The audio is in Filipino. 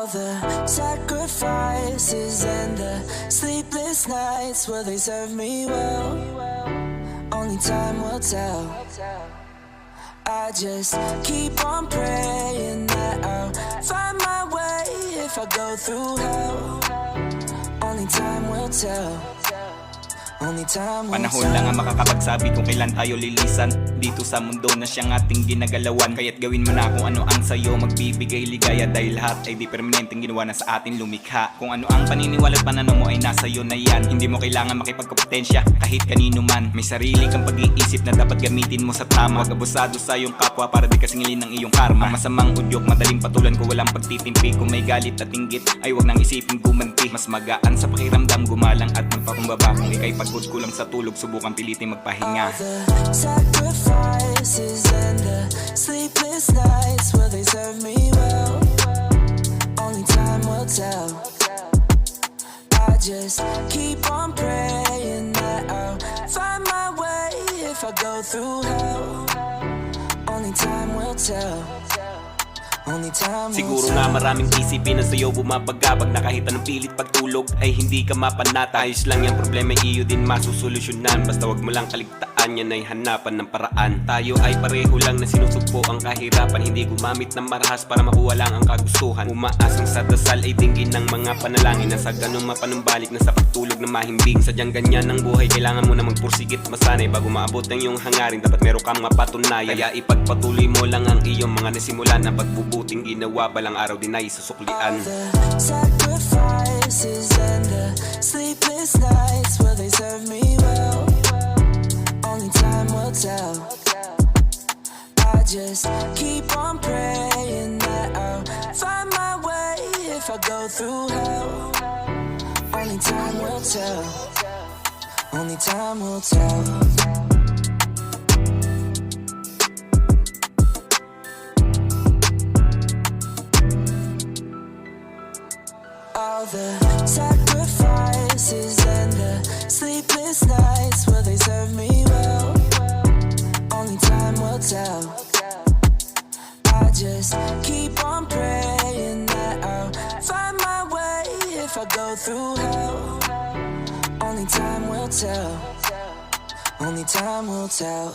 All the sacrifices and the sleepless nights, will they serve me well? Only time will tell. I just keep on praying that I'll find my way if I go through hell. Only time will tell. Only time will Panahon lang ang makakapagsabi kung kailan tayo lilisan dito sa mundo na siyang ating ginagalawan. Kaya't gawin mo na kung ano ang sayo magbibigay ligaya, dahil lahat ay di permanenteng ginawa na sa atin lumikha. Kung ano ang paniniwala at pananaw mo ay nasa iyo na yan. Hindi mo kailangan makipagkompetensya kahit kanino man. May sarili kang pag-iisip na dapat gamitin mo sa tama. Huwag abusado sa iyong kapwa para di kasingilin ng iyong karma. Masamang udyok, madaling patulan ko walang pagtitimpi. Kung may galit at inggit ay huwag nang isipin gumanti. Mas magaan sa pakiramdam gumalang at magpakumbaba. Kung ika'y pagod kulang sa tulog, subukan pilitin magpahinga. All the sacrifices and the sleepless nights, will they serve me well? Only time will tell. I just keep on praying that I'll find my way if I go through hell. Only time will tell. Only time will Siguro tell. nga maraming isipin na sa'yo bumabagabag na kahit anong pilit pagtulog ay hindi ka mapanata. Ayos lang yung problema, iyo din masusolusyonan. Basta wag mo lang kaligtaan, yan ay hanapan ng paraan. Tayo ay pareho lang na sinusugpo ang kahirapan. Hindi gumamit ng marahas para makuha lang ang kagustuhan. Umaasang sa dasal ay dinggin ng mga panalangin na sa ganun mapanumbalik na sa pagtulog na mahimbing. Sadyang ganyan ang buhay, kailangan mo na magpursigit masanay. Bago maabot ng iyong hangarin, dapat meron kang mapatunayan. Kaya ipagpatuloy mo lang ang iyong mga nasimulan na pagbubuting ginawa, balang araw din ay susuklian. The sacrifices and the sleepless nights, will they serve me well? Only time will tell. I just keep on praying that I'll find my way if I go through hell. Only time will tell. Only time will tell. All the sacrifices and the sleepless nights, will they serve me well? Only time will tell. I just keep on praying that I'll find my way if I go through hell. Only time will tell. Only time will tell.